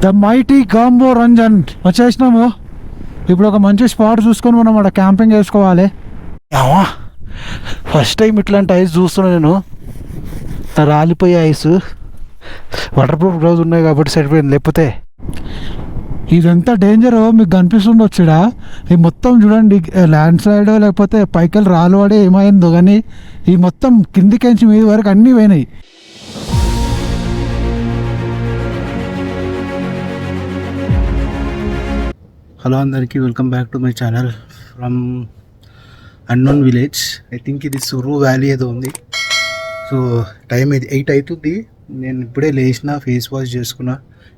The mighty గాంబో Ranjan వచ్చేసినాము. ఇప్పుడు ఒక మంచి స్పాట్ చూసుకొని మనం అక్కడ క్యాంపింగ్ వేసుకోవాలి. ఫస్ట్ టైం ఇట్లాంటి ఐస్ చూస్తున్నా నేను. రాలిపోయే ఐస్. వాటర్ ప్రూఫ్ గ్లౌజ్ ఉన్నాయి కాబట్టి సరిపోయింది. లేకపోతే ఇదంతా డేంజర్ మీకు కనిపిస్తుంది వచ్చిడా. ఈ మొత్తం చూడండి ల్యాండ్ స్లైడ్ లేకపోతే పైకలు రాలువాడే ఏమైందో కానీ ఈ మొత్తం కిందికించి మీద వరకు అన్నీ పోయినాయి. హలో అందరికీ, welcome back to my channel from unknown village. I think ఇది సురు వ్యాలీ ఏదో ఉంది. సో టైం 8 అవుతుంది. నేను ఇప్పుడే లేచిన, ఫేస్ వాష్ చేసుకున్నా.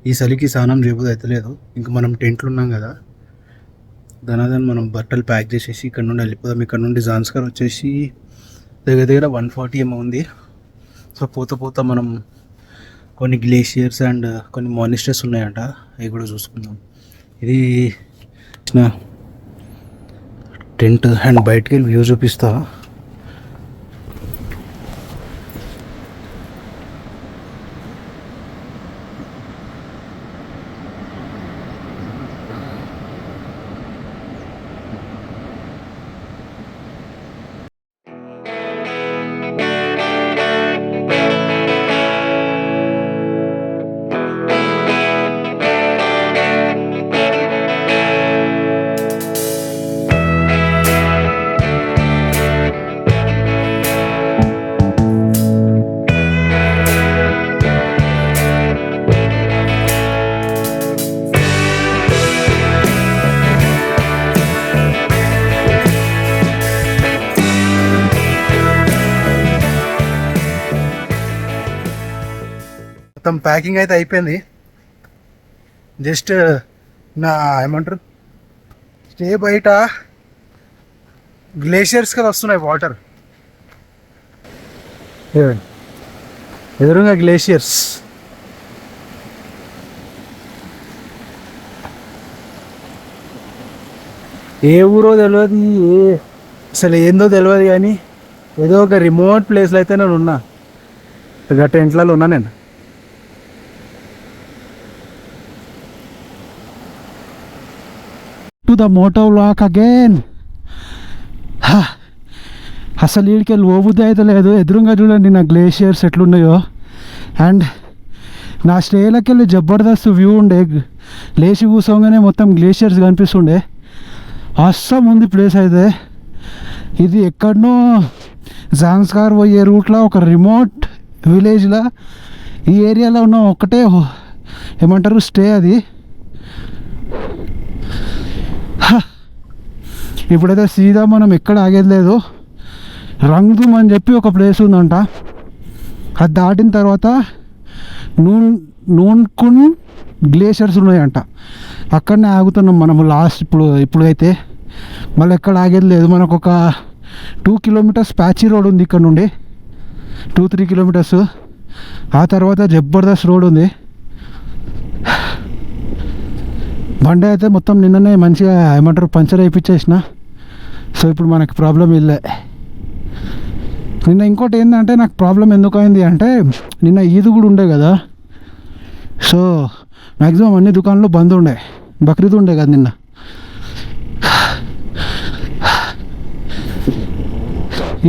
ఈ చలికి స్నానం చేయబోదు అవుతలేదు. ఇంకా మనం టెంట్లు ఉన్నాం కదా, దాని మనం బట్టలు ప్యాక్ చేసేసి ఇక్కడ నుండి వెళ్ళిపోదాం. ఇక్కడ నుండి జాన్స్కర్ వచ్చేసి దగ్గర 140 ఏమో ఉంది. సో పోతా మనం కొన్ని గ్లేషియర్స్ అండ్ కొన్ని మానిస్టర్స్ ఉన్నాయంట, అవి కూడా చూసుకుందాం. ఇది టెంట్ అండ్ బయటికి వెళ్ళి వ్యూ చూపిస్తా. మొత్తం ప్యాకింగ్ అయితే అయిపోయింది. జస్ట్ నా ఏమంటారు స్టే బయట గ్లేషియర్స్ కదా వస్తున్నాయి వాటర్, ఎదురుగా గ్లేషియర్స్. ఏ ఊరో తెలియదు, అసలు ఏందో తెలియదు, కానీ ఏదో ఒక రిమోట్ ప్లేస్లో అయితే నేను ఉన్నా. టెంట్లలో ఉన్నా నేను. The moto vlog again. అసలు వీడికి వెళ్ళి ఓబుద్ది అయితే లేదు. ఎదురుగా చూడండి నా గ్లేషియర్స్ ఎట్లున్నాయో. అండ్ నా స్టేలకి వెళ్ళి జబర్దస్త్ వ్యూ ఉండే. లేచి కూర్చోగానే మొత్తం గ్లేషియర్స్ కనిపిస్తుండే. అస్సం ఉంది ప్లేస్ అయితే. ఇది ఎక్కడనో జాన్స్కార్ పోయే రూట్లో ఒక రిమోట్ విలేజ్లో ఈ ఏరియాలో ఉన్న ఒకటే ఏమంటారు స్టే అది. ఇప్పుడైతే సీదా మనం ఎక్కడ ఆగేది లేదు. రంగుమ్ అని చెప్పి ఒక ప్లేస్ ఉందంట. అది దాటిన తర్వాత నూన్కున్ గ్లేషియర్స్ ఉన్నాయంట. అక్కడనే ఆగుతున్నాం మనము లాస్ట్. ఇప్పుడు అయితే మళ్ళీ ఎక్కడ ఆగేది లేదు. మనకు ఒక 2 కిలోమీటర్స్ ప్యాచీ రోడ్ ఉంది ఇక్కడ నుండి, 2-3 కిలోమీటర్స్. ఆ తర్వాత జబర్దస్త్ రోడ్ ఉంది. బండి అయితే మొత్తం నిన్ననే మంచిగా ఏమంటారు పంచర్ వేయించేసిన. సో ఇప్పుడు మనకి ప్రాబ్లం ఇల్లే. నిన్న ఇంకోటి ఏంటంటే నాకు ప్రాబ్లం ఎందుకు అయింది అంటే, నిన్న ఈద్ కూడా ఉండే కదా. సో మ్యాక్సిమం అన్ని దుకాణాలు బంద్ ఉండే. బక్రీద్ ఉండే కదా నిన్న.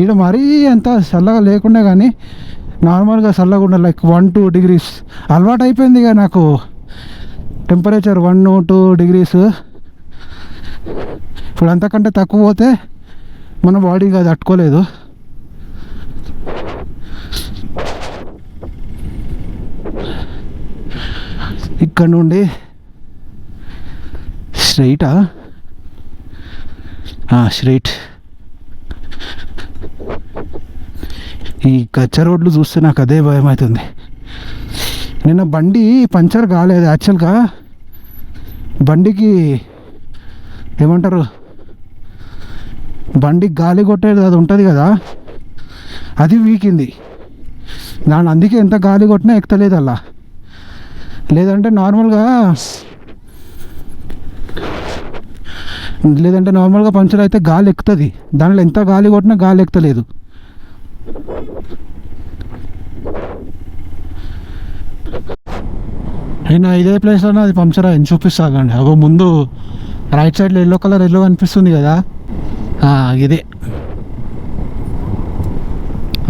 ఈడ మరీ అంత చల్లగా లేకుండా కానీ నార్మల్గా చల్లగా ఉండే, లైక్ 1-2 degrees. అలవాటు అయిపోయింది ఇక నాకు టెంపరేచర్ 1-2 degrees. ఇప్పుడు అంతకంటే తక్కువ పోతే మన బాడీకి అది తట్టుకోలేదు. ఇక్కడ నుండి స్ట్రైటా? స్ట్రైట్. ఈ కచ్చ రోడ్లు చూస్తే నాకు అదే భయం అవుతుంది. నిన్న బండి పంచర్ కాలేదు. యాక్చువల్గా బండికి ఏమంటారు, బండికి గాలి కొట్టేది అది ఉంటుంది కదా, అది వీకింది. దాని అందుకే ఎంత గాలి కొట్టినా ఎక్కుతలేదు అలా. లేదంటే నార్మల్గా పంచర్ అయితే గాలి ఎక్కుతుంది. దాంట్లో ఎంత గాలి కొట్టినా గాలి ఎక్కుతలేదు. అయినా ఇదే ప్లేస్లోనే అది పంక్చర్ అయింది, చూపిస్తానండి. అగో ముందు రైట్ సైడ్లో ఎల్లో కలర్ ఎల్లో కనిపిస్తుంది కదా, ఇదే.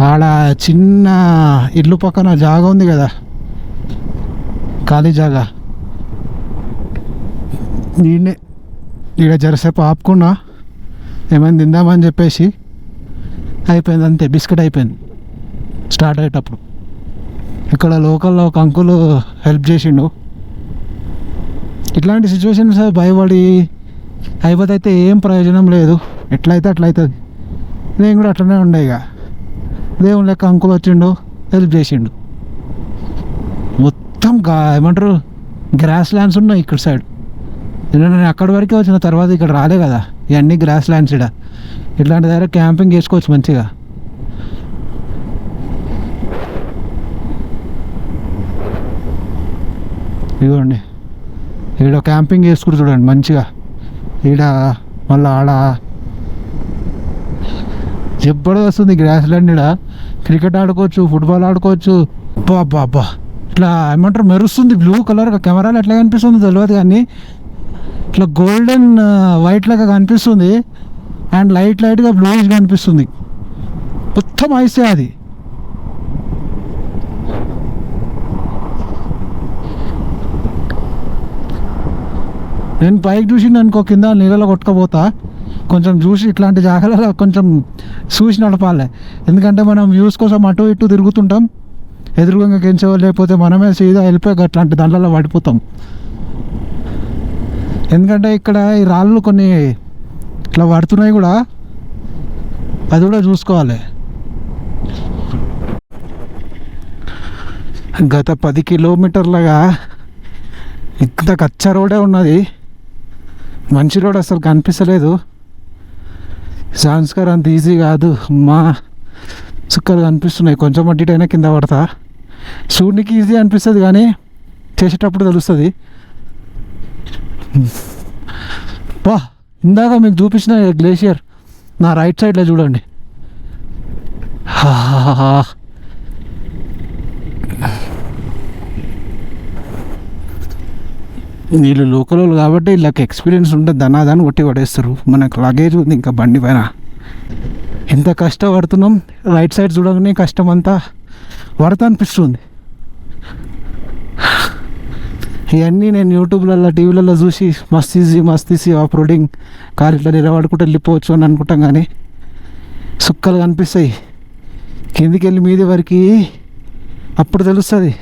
ఆడ చిన్న ఇల్లు పక్కన జాగా ఉంది కదా, ఖాళీ జాగా, ఈయనే. ఈడ జరసేపు ఆపుకున్నా ఏమైనా తిందామని చెప్పేసి, అయిపోయింది అంతే, బిస్కెట్ అయిపోయింది స్టార్ట్ అయ్యేటప్పుడు. ఇక్కడ లోకల్లో ఒక అంకుల్ హెల్ప్ చేసిండు. ఇట్లాంటి సిచ్యువేషన్స్ భయపడి అయిపోతే ఏం ప్రయోజనం లేదు, ఎట్లయితే అట్లా అవుతుంది. నేను కూడా అట్లనే ఉండే, ఇక దేవుని లెక్క అంకుల్ వచ్చిండు, హెల్ప్ చేసిండు. మొత్తం ఏమంటారు గ్రాస్ ల్యాండ్స్ ఉన్నాయి ఇక్కడ సైడ్. నేను అక్కడి వరకే వచ్చిన తర్వాత ఇక్కడ రాలే కదా, ఇవన్నీ గ్రాస్ ల్యాండ్స్. ఇక్కడ ఇట్లాంటి దగ్గర క్యాంపింగ్ చేసుకోవచ్చు మంచిగా. ఇదిగోండి ఈడ క్యాంపింగ్ చేసుకుని చూడండి మంచిగా. ఈడ మళ్ళీ ఆడ జబ్బరదస్తు వస్తుంది గ్రాస్ ల్యాండ్. ఈడ క్రికెట్ ఆడుకోవచ్చు, ఫుట్బాల్ ఆడుకోవచ్చు. అబ్బా ఇట్లా ఏమంటారు మెరుస్తుంది బ్లూ కలర్. కెమెరాలో ఎట్లా కనిపిస్తుంది తెలియదు కానీ ఇట్లా గోల్డెన్ వైట్ లాగా కనిపిస్తుంది, అండ్ లైట్గా బ్లూయిష్ కనిపిస్తుంది. మొత్తం ఐసే అది. నేను పైకి చూసిండు అనుకో, కింద నీళ్ళలో కొట్టుకపోతా. కొంచెం చూసి ఇట్లాంటి జాగ్రత్తలు కొంచెం చూసి నడపాలి. ఎందుకంటే మనం వ్యూస్ కోసం అటు ఇటు తిరుగుతుంటాం, ఎదురుగా కెంచో లేకపోతే మనమే సీదా వెళ్ళిపోయి అట్లాంటి దాంట్లో పడిపోతాం. ఎందుకంటే ఇక్కడ ఈ రాళ్ళు కొన్ని ఇట్లా పడుతున్నాయి కూడా, అది కూడా చూసుకోవాలి. గత 10 కిలోమీటర్లుగా ఇంత కచ్చా రోడే ఉన్నది, మంచి రోడ్ అసలు కనిపించలేదు. సాంస్కర్ అంత ఈజీ కాదు, మా చుక్కలు కనిపిస్తున్నాయి. కొంచెం అడ్డిటైనా కింద పడతా. చూడనికి ఈజీ అనిపిస్తుంది కానీ చేసేటప్పుడు తెలుస్తుంది. ఇందాక మీకు చూపించిన గ్లేషియర్ నా రైట్ సైడ్లో చూడండి. వీళ్ళు లోకల్ వాళ్ళు కాబట్టి వీళ్ళకి ఎక్స్పీరియన్స్ ఉంటుంది, దనాదాన్ని కొట్టి పడేస్తారు. మనకు లగేజ్ ఉంది ఇంకా బండి పైన. ఎంత కష్టపడుతున్నాం, రైట్ సైడ్ చూడగానే కష్టం అంతా పడతా అనిపిస్తుంది. ఇవన్నీ నేను యూట్యూబ్లలో టీవీలలో చూసి మస్త్ ఈజీ ఆఫ్ రోడింగ్, కార్ ఇట్లా నిలబడుకుంటూ వెళ్ళిపోవచ్చు అని అనుకుంటాం కానీ సుక్కలు కనిపిస్తాయి. కిందికి వెళ్ళి మీది వరకు అప్పుడు తెలుస్తుంది.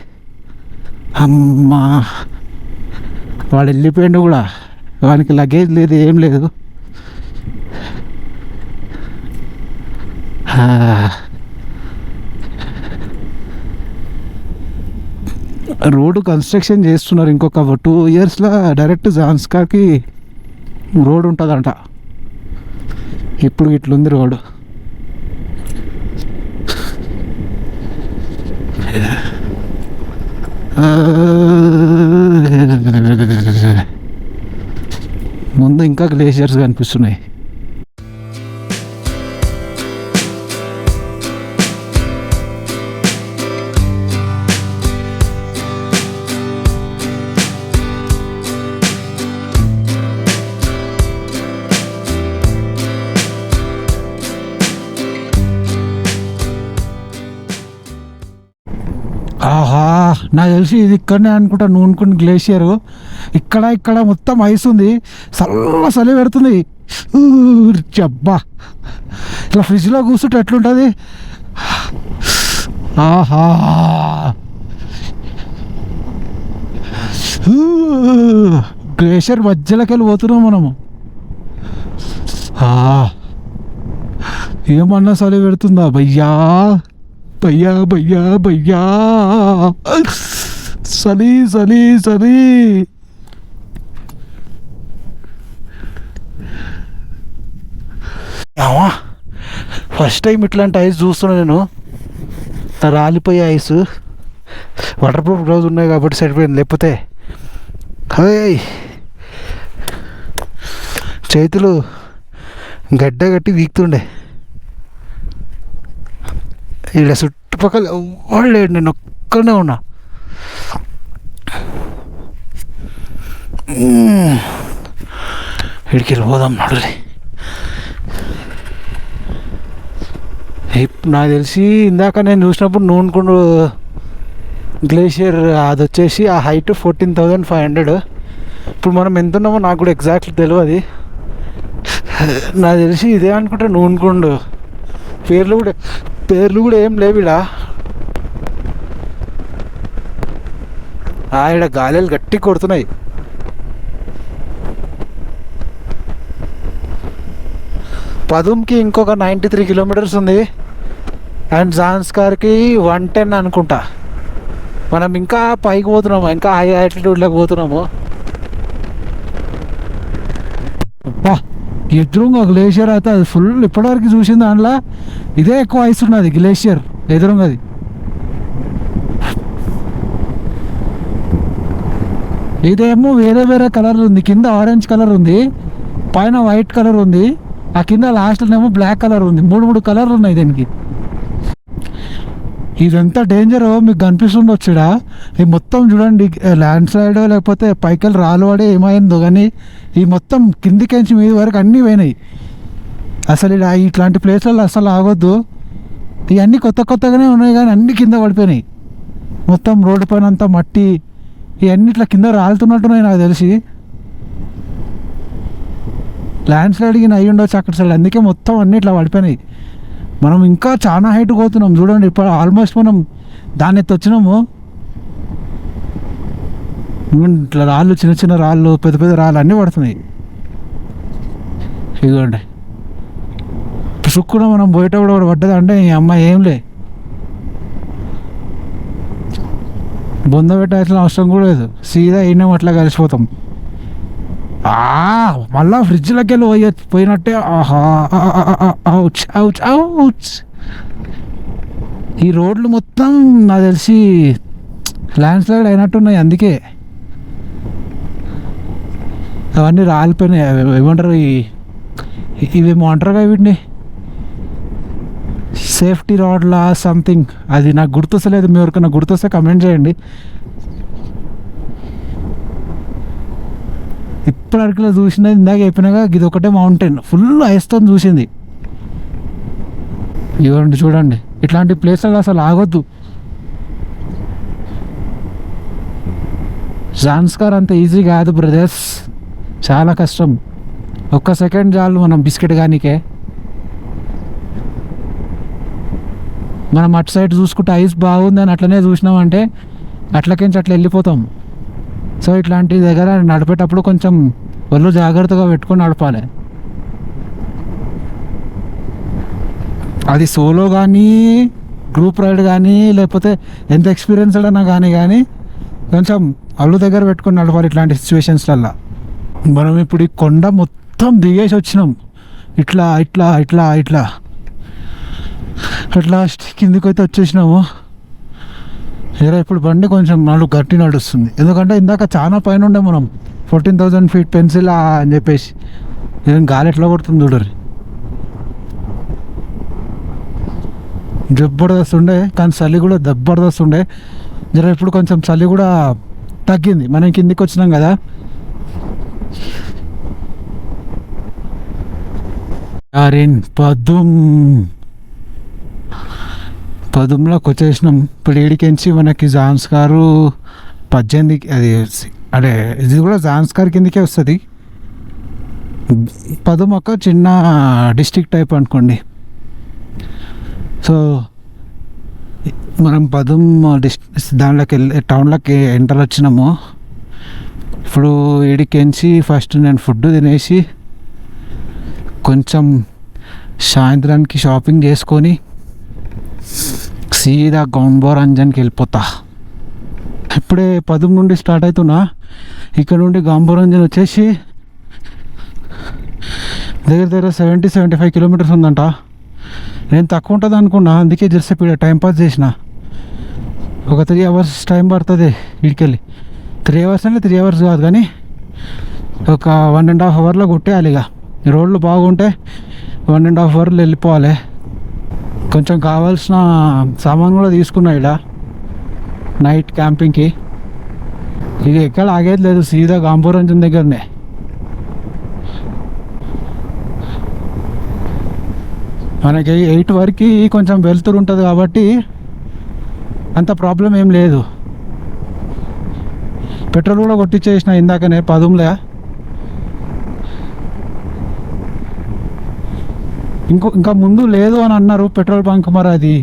అమ్మా వాడు వెళ్ళిపోయాడు కూడా, వానికి లగేజ్ లేదు, ఏం లేదు. రోడ్డు కన్స్ట్రక్షన్ చేస్తున్నారు. ఇంకొక 2 ఇయర్స్లో డైరెక్ట్ జాన్స్కార్కి రోడ్ ఉంటుందంట. ఇప్పుడు ఇట్లుంది రోడ్డు. ముందు ఇంకా గ్లేషియర్స్ కనిపిస్తున్నాయి. ఆహా, నాకు తెలిసి ఇది ఇక్కడనే అనుకుంటా, నూనుకుని గ్లేషియర్. ఇక్కడ మొత్తం ఐస్ ఉంది, చలి పెడుతుంది. జబ్బా, ఇట్లా ఫ్రిడ్జ్లో కూర్చుంటే ఎట్లుంటుంది. ఆహా, గ్లేషియర్ మధ్యలోకి వెళ్ళి పోతున్నాం మనము. ఏమన్నా చలి పెడుతుందా భయ్యా, భయ్యా భయ్యా భయ్యా, చలి. ఫస్ట్ టైం ఇట్లాంటి ఐస్ చూస్తున్నా నేను. రాలిపోయే ఐస్. వాటర్ ప్రూఫ్ గ్లౌజ్ ఉన్నాయి కాబట్టి సరిపోయింది, లేకపోతే చేతులు గడ్డ కట్టి వీక్తుండే. ఇక్కడ చుట్టుపక్కల ఎవరు లేడు, నేను ఒక్కనే ఉన్నా. ఇక్కడికి వెళ్ళిపోదాం నడులే. నాకు తెలిసి ఇందాక నేను చూసినప్పుడు నూనెకుండు గ్లేషియర్ అది వచ్చేసి ఆ హైట్ 14,500. ఇప్పుడు మనం ఎంత ఉన్నామో నాకు కూడా ఎగ్జాక్ట్లీ తెలియదు. నాకు తెలిసి ఇదే అనుకుంటే నూనెకుండు. పేర్లు కూడా ఏం లేవు ఇక్కడ. ఇక్కడ గాలిలు గట్టి కొడుతున్నాయి. పదుమ్కి ఇంకొక 93 కిలోమీటర్స్ ఉంది అండ్ జాన్స్కార్కి 110 అనుకుంటా. మనం ఇంకా పైకి పోతున్నాము, ఇంకా హై ఆల్టిట్యూడ్లోకి పోతున్నాము. అబ్బా ఎదురుగా గ్లేషియర్ అయితే అది ఫుల్ ఇప్పటివరకు చూసిన దాంట్లో ఇదే ఎక్కువ ఐస్ ఉన్నది. గ్లేషియర్ ఎదురుంగది. ఇదేమో వేరే వేరే కలర్ ఉంది. కింద ఆరెంజ్ కలర్ ఉంది, పైన వైట్ కలర్ ఉంది, ఆ కింద లాస్ట్లోనేమో బ్లాక్ కలర్ ఉంది. 3 కలర్లు ఉన్నాయి దీనికి. ఇదంతా డేంజర్ మీకు కనిపిస్తుంది వచ్చాడా. ఈ మొత్తం చూడండి ల్యాండ్ స్లైడ్ లేకపోతే పైకలు రాళ్ళు పడి ఏమైందో కానీ ఈ మొత్తం కిందికించి మీద వరకు అన్నీ పోయినాయి. అసలు ఇట్లాంటి ప్లేస్లలో అసలు ఆగొద్దు. ఇవన్నీ కొత్తగానే ఉన్నాయి కానీ అన్నీ కింద పడిపోయినాయి. మొత్తం రోడ్డు పైన అంతా మట్టి ఇవన్నీ ఇట్లా కింద రాలుతున్నట్టున్నాయి నాకు తెలిసి. ల్యాండ్ స్లైడింగ్ అయ్యి ఉండొచ్చు అక్కడ సైడ్, అందుకే మొత్తం అన్నీ ఇట్లా పడిపోయినాయి. మనం ఇంకా చాలా హైట్ పోతున్నాం చూడండి. ఇప్పుడు ఆల్మోస్ట్ మనం దాన్ని ఎత్తి వచ్చినాము. ఇట్లా రాళ్ళు, చిన్న చిన్న రాళ్ళు, పెద్ద పెద్ద రాళ్ళు అన్నీ పడుతున్నాయి. ఇదిగోండి సుక్కున మనం పోయేటప్పుడు కూడా పడ్డది అంటే ఈ అమ్మాయి ఏంలే బొంద పెట్టాల్సిన అవసరం కూడా లేదు. సీదా అయినా అట్లా కలిసిపోతాం. మళ్ళా ఫ్రిడ్జ్లోకి వెళ్ళి పోయినట్టే. ఈ రోడ్లు మొత్తం నాకు తెలిసి ల్యాండ్ స్లైడ్ అయినట్టున్నాయి. అందుకే అవన్నీ రాలిపోయినాయి. ఏమంటారు ఇవేమో అంటారుగా వీటిని, సేఫ్టీ రాడ్లా సంథింగ్. అది నాకు గుర్తొస్తలేదు. మీ ఎవరికైనా గుర్తొస్తే కమెంట్ చేయండి. ఇప్పుడు అరకులో చూసినది ఇందాక అయిపోయినాగా ఇది ఒకటే మౌంటైన్ ఫుల్ ఐస్తో చూసింది. ఇవ్వండి చూడండి, ఇట్లాంటి ప్లేస్లలో అసలు ఆగొద్దు. జాన్స్కార్ అంత ఈజీ కాదు బ్రదర్స్, చాలా కష్టం. ఒక్క సెకండ్ చాలు మనం బిస్కెట్ కానీకే. మనం అటు సైడ్ చూసుకుంటే ఐస్ బాగుందని అట్లనే చూసినామంటే అట్లకించి అట్లా వెళ్ళిపోతాం. సో ఇట్లాంటి దగ్గర నడిపేటప్పుడు కొంచెం ఒళ్ళు జాగ్రత్తగా పెట్టుకొని నడపాలి. అది సోలో కానీ గ్రూప్ రైడ్ కానీ లేకపోతే ఎంత ఎక్స్పీరియన్స్డ్ అయినా కానీ కొంచెం ఒళ్ళు దగ్గర పెట్టుకొని నడపాలి ఇట్లాంటి సిచ్యువేషన్స్లల్లో. మనం ఇప్పుడు ఈ కొండ మొత్తం దిగేసి వచ్చినాం. ఇట్లా ఇట్లా ఇట్లా ఇట్లా అట్లా కిందికి అయితే వచ్చేసినాము. ఇప్పుడు బండి కొంచెం గట్టి నడుస్తుంది. ఎందుకంటే ఇందాక చాలా పైన ఉండే మనం 14,000 feet పెన్సిల్ అని చెప్పేసి. ఏం గాలి ఎట్లా కొడుతుంది చూడరు. జబర్దస్త్ ఉండే కానీ చలి కూడా జబర్దస్త్ ఉండే. ఇప్పుడు కొంచెం చలి కూడా తగ్గింది. మనం కిందికి వచ్చినాం కదా. పదుంలోకి వచ్చేసినాం. ఇప్పుడు ఏడికించి మనకి జాన్స్కారు 18 అది అంటే ఇది కూడా జాన్స్కార్ కిందకే వస్తుంది. పదుమ్ ఒక చిన్న డిస్ట్రిక్ట్ టైప్ అనుకోండి. సో మనం పదుమ్ దాంట్లోకి టౌన్లోకి ఎంటర్ వచ్చినాము. ఇప్పుడు ఏడికించి ఫస్ట్ నేను ఫుడ్ తినేసి కొంచెం సాయంత్రానికి షాపింగ్ చేసుకొని సీదా గాంబోరంజన్కి వెళ్ళిపోతా. ఇప్పుడే పదుమ్ నుండి స్టార్ట్ అవుతున్నా. ఇక్కడ నుండి గాంబోరంజన్ వచ్చేసి దగ్గర 70-75 కిలోమీటర్స్ ఉందంట. నేను తక్కువ ఉంటుంది అనుకున్నా, అందుకే జర్సేపు ఇక్కడ టైంపాస్ చేసిన. ఒక 3 hours టైం పడుతుంది ఇక్కడికెళ్ళి. 3 hours అంటే 3 hours కాదు కానీ ఒక 1.5 hourలో కొట్టేయాలి. ఇక రోడ్లు బాగుంటే 1.5 hourలో వెళ్ళిపోవాలి. కొంచెం కావాల్సిన సామాన్ కూడా తీసుకున్నా ఇక్కడ నైట్ క్యాంపింగ్కి. ఇక ఎక్కడ ఆగేది లేదు, సీదా గాంభీరంజన్ దగ్గరనే. మనకి 8 వరకు కొంచెం వెళ్తురు ఉంటుంది కాబట్టి అంత ప్రాబ్లం ఏం లేదు. పెట్రోల్ కూడా కొట్టించేసిన ఇందాకనే 10. ఇంకా ముందు లేదు అని అన్నారు పెట్రోల్ బంక్, మరి అది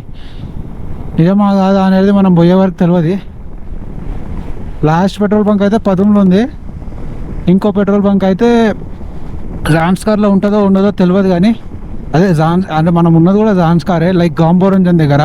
నిజమా కాదా అనేది మనం పోయే వరకు తెలియదు. లాస్ట్ పెట్రోల్ బంక్ అయితే 10లో ఉంది, ఇంకో పెట్రోల్ బంక్ అయితే జాన్స్కార్లో ఉంటుందో ఉండదో తెలియదు. కానీ అదే అంటే మనం ఉన్నది కూడా జాన్స్కారే, లైక్ గాంభీరంజన్ దగ్గర.